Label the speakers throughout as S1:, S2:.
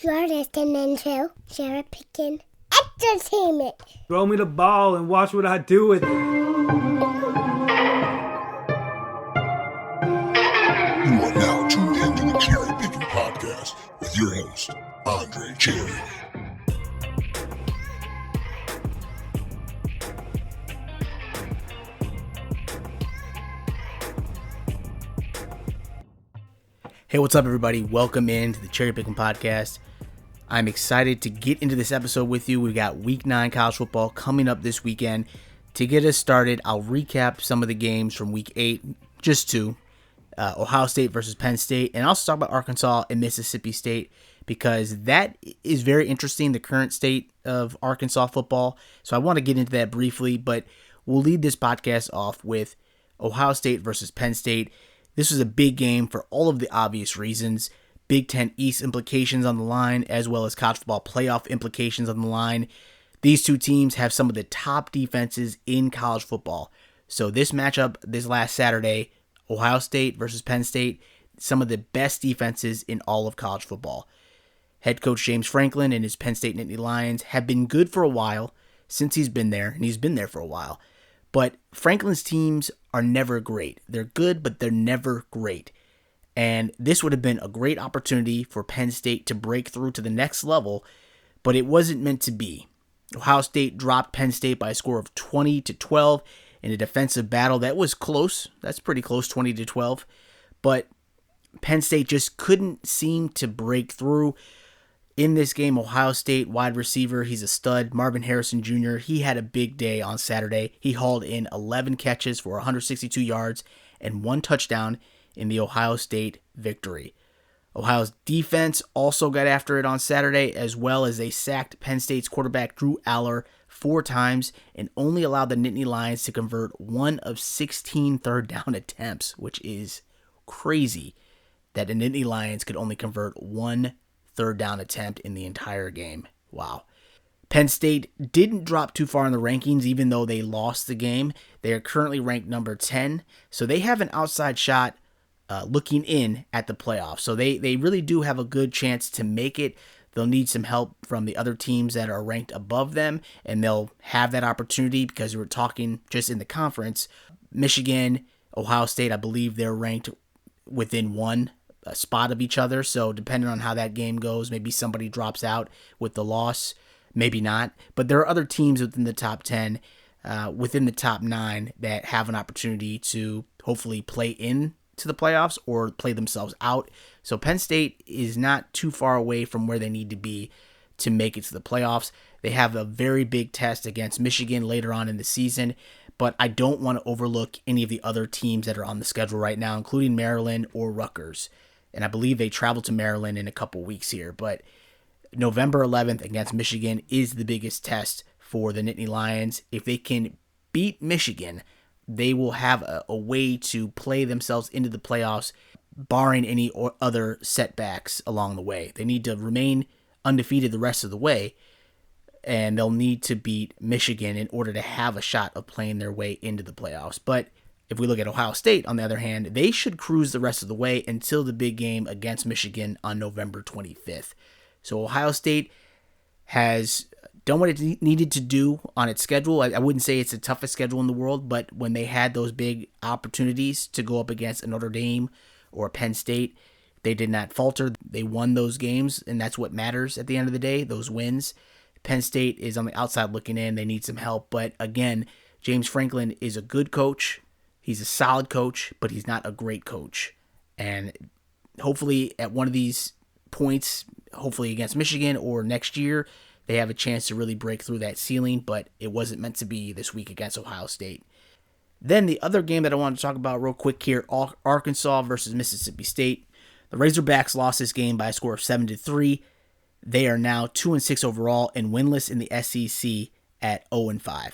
S1: You're listening to CherryPickin Entertainment.
S2: Throw me the ball and watch what I do with it.
S3: You are now tuned into the CherryPickin podcast with your host, Andre Cherry.
S4: Hey, what's up, everybody? Welcome into the CherryPickin podcast. I'm excited to get into this episode with you. We've got Week 9 college football coming up this weekend. To get us started, I'll recap some of the games from Week 8, just two, Ohio State versus Penn State, and I'll also talk about Arkansas and Mississippi State because that is very interesting, the current state of Arkansas football. So I want to get into that briefly, but we'll lead this podcast off with Ohio State versus Penn State. This was a big game for all of the obvious reasons. Big Ten East implications on the line, as well as college football playoff implications on the line. These two teams have some of the top defenses in college football. So this matchup this last Saturday, Ohio State versus Penn State, some of the best defenses in all of college football. Head coach James Franklin and his Penn State Nittany Lions have been good for a while since he's been there, and he's been there for a while. But Franklin's teams are never great. They're good, but they're never great. And this would have been a great opportunity for Penn State to break through to the next level, but it wasn't meant to be. Ohio State dropped Penn State by a score of 20-12 in a defensive battle that was close. That's pretty close, 20-12. But Penn State just couldn't seem to break through. In this game, Ohio State wide receiver, he's a stud, Marvin Harrison Jr., he had a big day on Saturday. He hauled in 11 catches for 162 yards and one touchdown in the Ohio State victory. Ohio's defense also got after it on Saturday, as well as they sacked Penn State's quarterback Drew Aller 4 times and only allowed the Nittany Lions to convert 1 of 16 third down attempts, which is crazy that the Nittany Lions could only convert 1 third down attempt in the entire game. Wow. Penn State didn't drop too far in the rankings, even though they lost the game. They are currently ranked number 10, so they have an outside shot looking in at the playoffs. So they really do have a good chance to make it. They'll need some help from the other teams that are ranked above them, and they'll have that opportunity because we were talking just in the conference. Michigan, Ohio State, I believe they're ranked within one spot of each other. So depending on how that game goes, maybe somebody drops out with the loss, maybe not. But there are other teams within the top 10, within the top 9 that have an opportunity to hopefully play in to the playoffs or play themselves out. So Penn State is not too far away from where they need to be to make it to the playoffs. They have a very big test against Michigan later on in the season, but I don't want to overlook any of the other teams that are on the schedule right now, including Maryland or Rutgers. And I believe they travel to Maryland in a couple weeks here, but November 11th against Michigan is the biggest test for the Nittany Lions. If they can beat Michigan, they will have a way to play themselves into the playoffs, barring any other setbacks along the way. They need to remain undefeated the rest of the way, and they'll need to beat Michigan in order to have a shot of playing their way into the playoffs. But if we look at Ohio State, on the other hand, they should cruise the rest of the way until the big game against Michigan on November 25th. So Ohio State has done what it needed to do on its schedule. I wouldn't say it's the toughest schedule in the world, but when they had those big opportunities to go up against a Notre Dame or Penn State, they did not falter. They won those games, and that's what matters at the end of the day, those wins. Penn State is on the outside looking in. They need some help. But again, James Franklin is a good coach. He's a solid coach, but he's not a great coach. And hopefully at one of these points, hopefully against Michigan or next year, they have a chance to really break through that ceiling, but it wasn't meant to be this week against Ohio State. Then the other game that I want to talk about real quick here, Arkansas versus Mississippi State. The Razorbacks lost this game by a score of 7-3. They are now 2-6 overall and winless in the SEC at 0-5.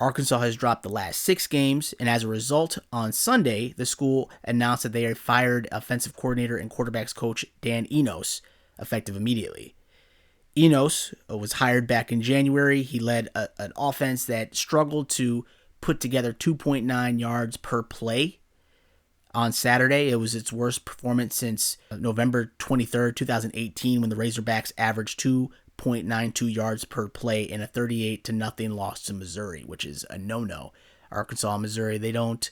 S4: Arkansas has dropped the last 6 games, and as a result, on Sunday, the school announced that they had fired offensive coordinator and quarterbacks coach Dan Enos, effective immediately. Enos was hired back in January. He led an offense that struggled to put together 2.9 yards per play. on Saturday. It was its worst performance since November 23rd, 2018, when the Razorbacks averaged 2.92 yards per play in a 38-0 loss to Missouri, which is a no-no. Arkansas and Missouri, they don't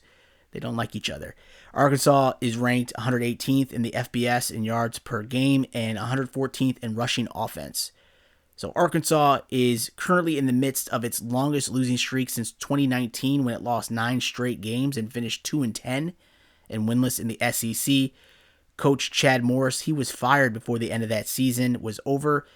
S4: like each other. Arkansas is ranked 118th in the FBS in yards per game and 114th in rushing offense. So Arkansas is currently in the midst of its longest losing streak since 2019, when it lost 9 straight games and finished 2-10 and winless in the SEC. Coach Chad Morris, he was fired before the end of that season was over.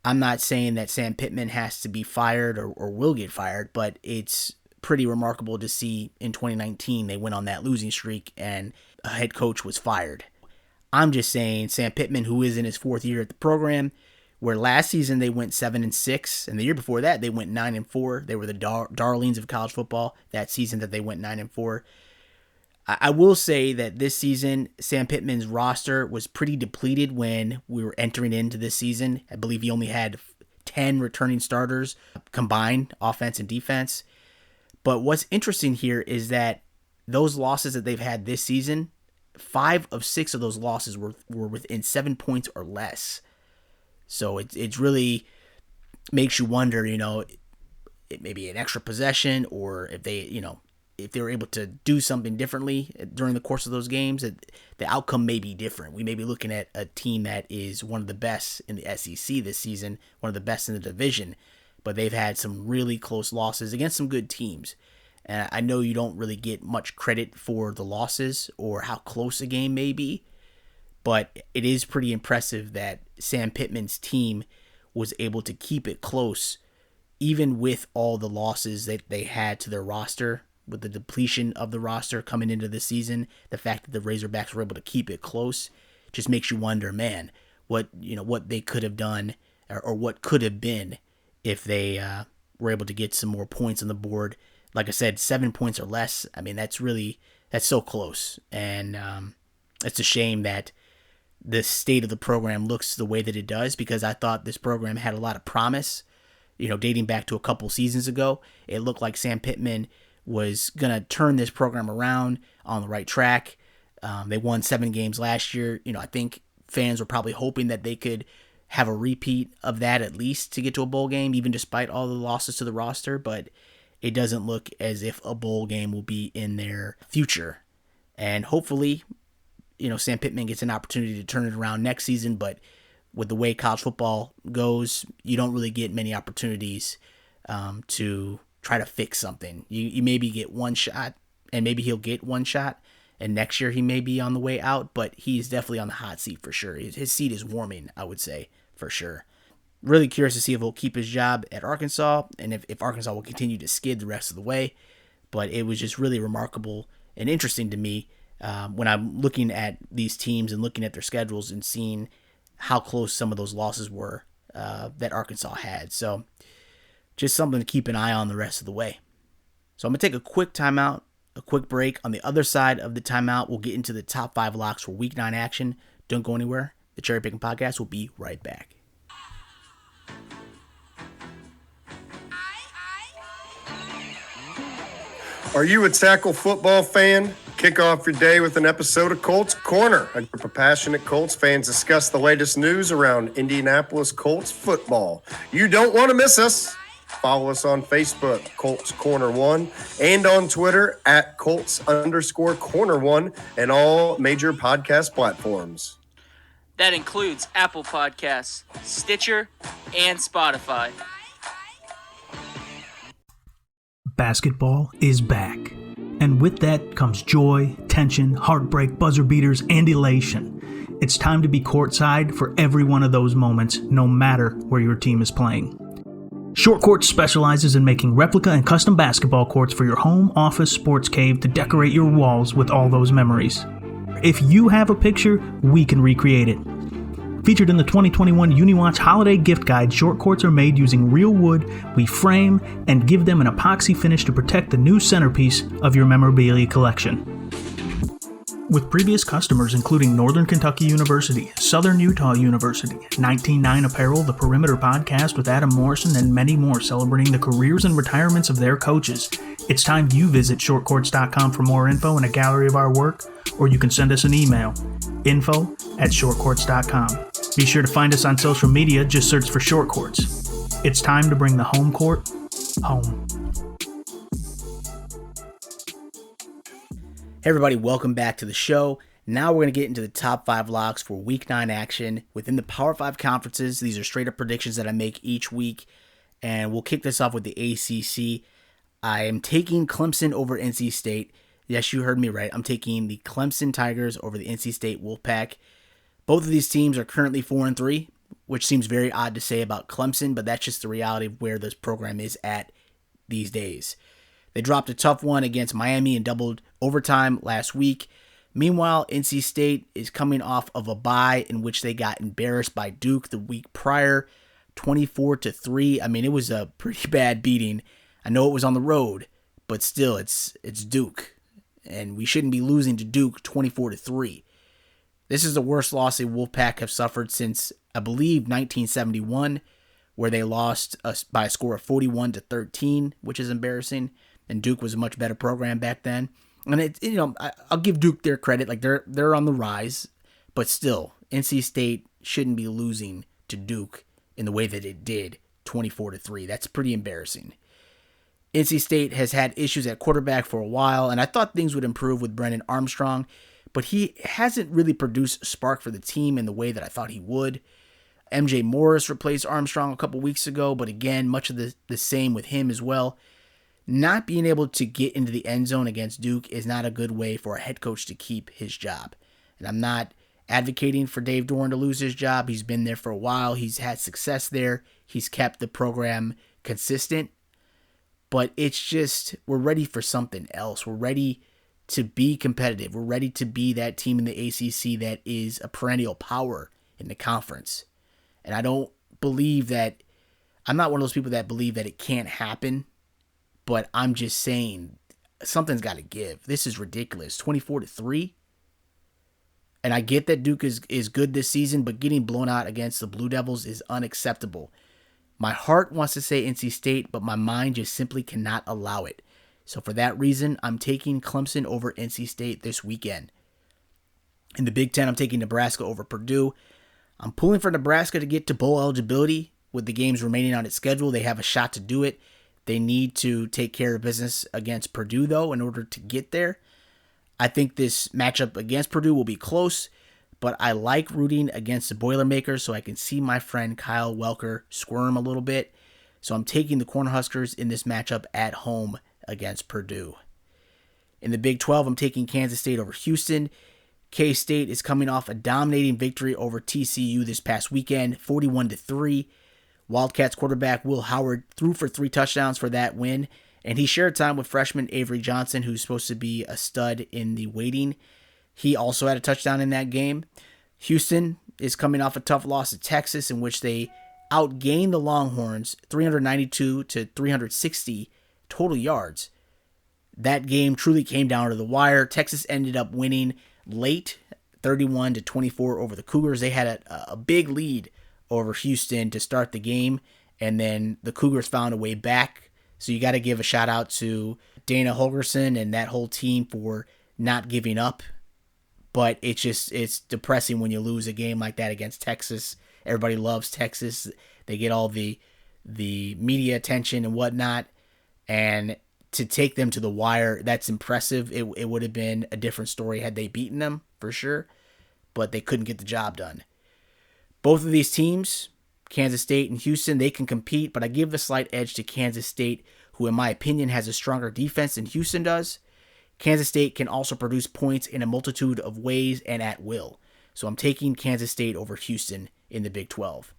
S4: I'm not saying that Sam Pittman has to be fired or will get fired, but it's pretty remarkable to see in 2019 they went on that losing streak and a head coach was fired. I'm just saying Sam Pittman, who is in his 4th year at the program, where last season they went 7-6, and the year before that they went 9-4. They were the darlings of college football that season that they went 9-4. I will say that this season, Sam Pittman's roster was pretty depleted when we were entering into this season. I believe he only had 10 returning starters combined, offense and defense. But what's interesting here is that those losses that they've had this season, 5 of 6 of those losses were within 7 points or less. So it really makes you wonder, it may be an extra possession, or if they were able to do something differently during the course of those games, the outcome may be different. We may be looking at a team that is one of the best in the SEC this season, one of the best in the division, but they've had some really close losses against some good teams. And I know you don't really get much credit for the losses or how close a game may be, but it is pretty impressive that Sam Pittman's team was able to keep it close, even with all the losses that they had to their roster, with the depletion of the roster coming into the season. The fact that the Razorbacks were able to keep it close just makes you wonder, man, what they could have done or what could have been if they were able to get some more points on the board. Like I said, 7 points or less. I mean, that's so close. And it's a shame that the state of the program looks the way that it does, because I thought this program had a lot of promise. Dating back to a couple seasons ago, it looked like Sam Pittman was going to turn this program around on the right track. They won 7 games last year. I think fans were probably hoping that they could have a repeat of that at least to get to a bowl game, even despite all the losses to the roster. But it doesn't look as if a bowl game will be in their future. And hopefully, Sam Pittman gets an opportunity to turn it around next season. But with the way college football goes, you don't really get many opportunities to try to fix something. You maybe get one shot, and maybe he'll get one shot, and next year he may be on the way out, but he's definitely on the hot seat for sure. His seat is warming, I would say, for sure. Really curious to see if he'll keep his job at Arkansas, and if Arkansas will continue to skid the rest of the way. But it was just really remarkable and interesting to me when I'm looking at these teams and looking at their schedules and seeing how close some of those losses were that Arkansas had. So just something to keep an eye on the rest of the way. So I'm going to take a quick timeout, a quick break. On the other side of the timeout, we'll get into the top 5 locks for Week 9 action. Don't go anywhere. The Cherry Pickin' Podcast will be right back.
S5: Are you a tackle football fan? Kick off your day with an episode of Colts Corner. A group of passionate Colts fans discuss the latest news around Indianapolis Colts football. You don't want to miss us. Follow us on Facebook, Colts Corner 1, and on Twitter at Colts_Corner 1, and all major podcast platforms.
S6: That includes Apple Podcasts, Stitcher, and Spotify.
S7: Basketball is back. And with that comes joy, tension, heartbreak, buzzer beaters, and elation. It's time to be courtside for every one of those moments, no matter where your team is playing. Short Court specializes in making replica and custom basketball courts for your home, office, sports cave to decorate your walls with all those memories. If you have a picture, we can recreate it. Featured in the 2021 UniWatch Holiday Gift Guide, short courts are made using real wood. We frame and give them an epoxy finish to protect the new centerpiece of your memorabilia collection. With previous customers including Northern Kentucky University, Southern Utah University, 19-9 Apparel, The Perimeter Podcast with Adam Morrison, and many more celebrating the careers and retirements of their coaches, it's time you visit shortcourts.com for more info and a gallery of our work, or you can send us an email, info@shortcourts.com. Be sure to find us on social media, just search for Short Courts. It's time to bring the home court home.
S4: Hey everybody, welcome back to the show. Now we're going to get into the top 5 locks for Week 9 action within the Power 5 conferences. These are straight up predictions that I make each week, and we'll kick this off with the ACC. I am taking Clemson over NC State. Yes, you heard me right. I'm taking the Clemson Tigers over the NC State Wolfpack. Both of these teams are currently 4-3, which seems very odd to say about Clemson, but that's just the reality of where this program is at these days. They dropped a tough one against Miami in double overtime last week. Meanwhile, NC State is coming off of a bye in which they got embarrassed by Duke the week prior, 24-3. I mean, it was a pretty bad beating. I know it was on the road, but still, it's Duke, and we shouldn't be losing to Duke 24-3. This is the worst loss the Wolfpack have suffered since, I believe, 1971, where they lost by a score of 41-13, which is embarrassing. And Duke was a much better program back then. And I'll give Duke their credit, like they're on the rise, but still, NC State shouldn't be losing to Duke in the way that it did, 24-3. That's pretty embarrassing. NC State has had issues at quarterback for a while, and I thought things would improve with Brennan Armstrong, but he hasn't really produced a spark for the team in the way that I thought he would. MJ Morris replaced Armstrong a couple weeks ago, but again, much of the same with him as well. Not being able to get into the end zone against Duke is not a good way for a head coach to keep his job. And I'm not advocating for Dave Doeren to lose his job. He's been there for a while. He's had success there. He's kept the program consistent. But it's just, we're ready for something else. We're ready to be competitive. We're ready to be that team in the ACC that is a perennial power in the conference. And I don't believe that, I'm not one of those people that believe that it can't happen. But I'm just saying, something's got to give. This is ridiculous. 24-3. And I get that Duke is good this season, but getting blown out against the Blue Devils is unacceptable. My heart wants to say NC State, but my mind just simply cannot allow it. So for that reason, I'm taking Clemson over NC State this weekend. In the Big Ten, I'm taking Nebraska over Purdue. I'm pulling for Nebraska to get to bowl eligibility with the games remaining on its schedule. They have a shot to do it. They need to take care of business against Purdue, though, in order to get there. I think this matchup against Purdue will be close, but I like rooting against the Boilermakers so I can see my friend Kyle Welker squirm a little bit. So I'm taking the Cornhuskers in this matchup at home against Purdue. In the Big 12, I'm taking Kansas State over Houston. K-State is coming off a dominating victory over TCU this past weekend, 41-3. Wildcats quarterback Will Howard threw for 3 touchdowns for that win, and he shared time with freshman Avery Johnson, who's supposed to be a stud in the waiting. He also had a touchdown in that game. Houston is coming off a tough loss to Texas, in which they outgained the Longhorns 392-360 total yards. That game truly came down to the wire. Texas ended up winning late, 31-24 over the Cougars. They had a big lead over Houston to start the game, and then the Cougars found a way back. So you got to give a shout out to Dana Holgerson and that whole team for not giving up. But it's depressing when you lose a game like that against Texas. Everybody loves Texas. They get all the media attention and whatnot, and to take them to the wire, that's impressive. It would have been a different story had they beaten them, for sure, but they couldn't get the job done. Both of these teams, Kansas State and Houston, they can compete, but I give the slight edge to Kansas State, who in my opinion has a stronger defense than Houston does. Kansas State can also produce points in a multitude of ways and at will. So I'm taking Kansas State over Houston in the Big 12.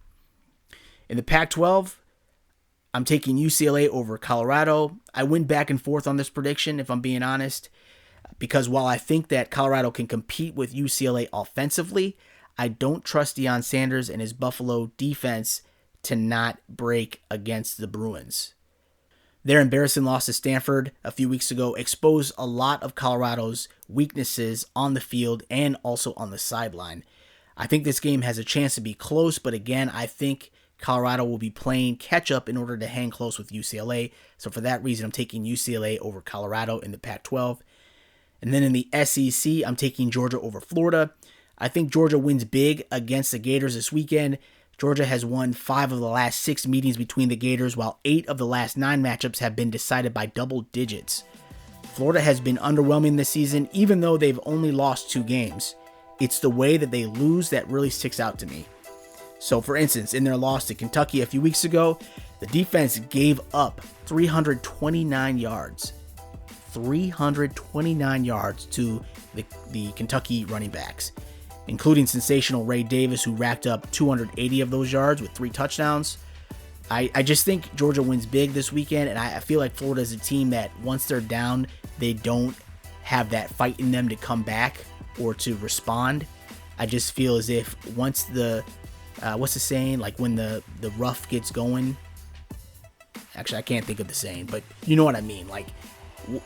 S4: In the Pac-12, I'm taking UCLA over Colorado. I went back and forth on this prediction, if I'm being honest, because while I think that Colorado can compete with UCLA offensively, I don't trust Deion Sanders and his Buffalo defense to not break against the Bruins. Their embarrassing loss to Stanford a few weeks ago exposed a lot of Colorado's weaknesses on the field and also on the sideline. I think this game has a chance to be close, but again, I think Colorado will be playing catch-up in order to hang close with UCLA. So for that reason, I'm taking UCLA over Colorado in the Pac-12. And then in the SEC, I'm taking Georgia over Florida. I think Georgia wins big against the Gators this weekend. Georgia has won 5 of the last 6 meetings between the Gators, while 8 of the last 9 matchups have been decided by double digits. Florida has been underwhelming this season, even though they've only lost 2 games. It's the way that they lose that really sticks out to me. So, for instance, in their loss to Kentucky a few weeks ago, the defense gave up 329 yards. 329 yards to the Kentucky running backs, including sensational Ray Davis, who racked up 280 of those yards with 3 touchdowns. I just think Georgia wins big this weekend, and I feel like Florida is a team that once they're down, they don't have that fight in them to come back or to respond. I just feel as if once the, what's the saying? Like when the rough gets going. Actually, I can't think of the saying, but you know what I mean. Like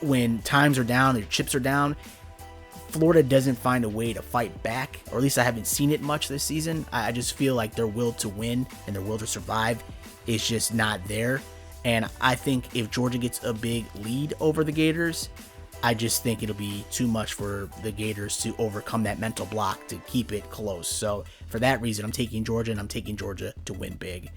S4: when times are down, their chips are down, Florida doesn't find a way to fight back, or at least I haven't seen it much this season. I just feel like their will to win and their will to survive is just not there. And I think if Georgia gets a big lead over the Gators, I just think it'll be too much for the Gators to overcome that mental block to keep it close. So for that reason, I'm taking Georgia, and I'm taking Georgia to win big.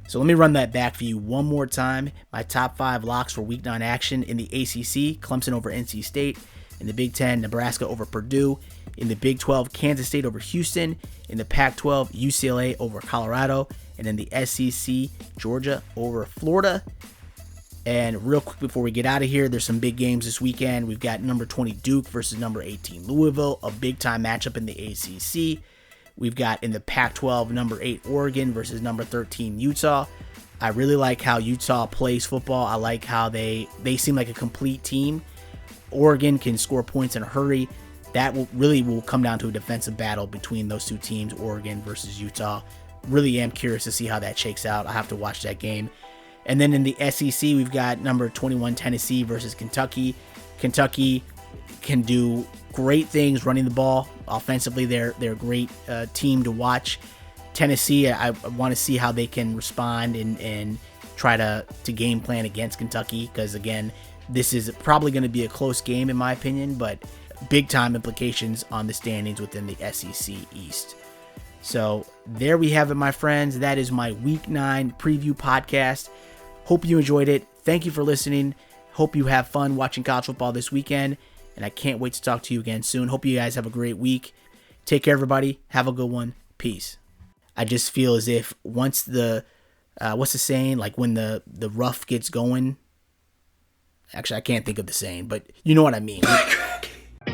S4: So let me run that back for you one more time. My top 5 locks for Week 9 action: in the ACC, Clemson over NC State; in the Big 10, Nebraska over Purdue; in the Big 12, Kansas State over Houston; in the Pac-12, UCLA over Colorado; and in the SEC, Georgia over Florida. And real quick before we get out of here, there's some big games this weekend. We've got number 20 Duke versus number 18 Louisville, a big-time matchup in the ACC. We've got in the Pac-12, number 8 Oregon versus number 13 Utah. I really like how Utah plays football. I like how they seem like a complete team. Oregon can score points in a hurry. That will come down to a defensive battle between those 2 teams, Oregon versus Utah. Really am curious to see how that shakes out. I'll have to watch that game. And then in the SEC, we've got number 21 Tennessee versus Kentucky. Kentucky can do great things running the ball. Offensively, they're a great team to watch. Tennessee, I want to see how they can respond and try to game plan against Kentucky, because, again, this is probably going to be a close game in my opinion, but big-time implications on the standings within the SEC East. So there we have it, my friends. That is my Week 9 preview podcast. Hope you enjoyed it. Thank you for listening. Hope you have fun watching college football this weekend, and I can't wait to talk to you again soon. Hope you guys have a great week. Take care, everybody. Have a good one. Peace. I just feel as if once the, what's the saying? Like when the rough gets going. Actually, I can't think of the saying, but you know what I mean.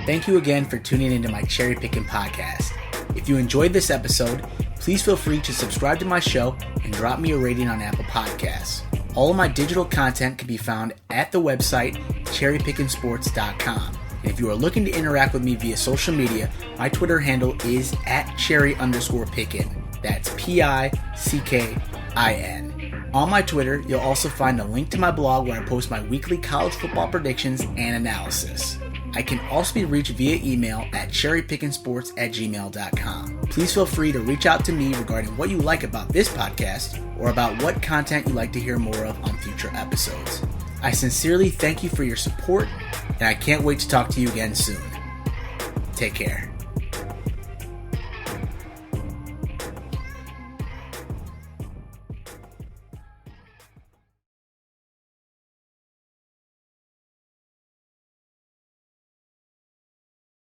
S4: Thank you again for tuning into my CherryPickin podcast. If you enjoyed this episode, please feel free to subscribe to my show and drop me a rating on Apple Podcasts. All of my digital content can be found at the website CherryPickinSports.com. And if you are looking to interact with me via social media, my Twitter handle is @Cherry_Pickin. That's PICKIN. On my Twitter, you'll also find a link to my blog where I post my weekly college football predictions and analysis. I can also be reached via email at CherryPickinSports@gmail.com. Please feel free to reach out to me regarding what you like about this podcast or about what content you'd like to hear more of on future episodes. I sincerely thank you for your support, and I can't wait to talk to you again soon. Take care.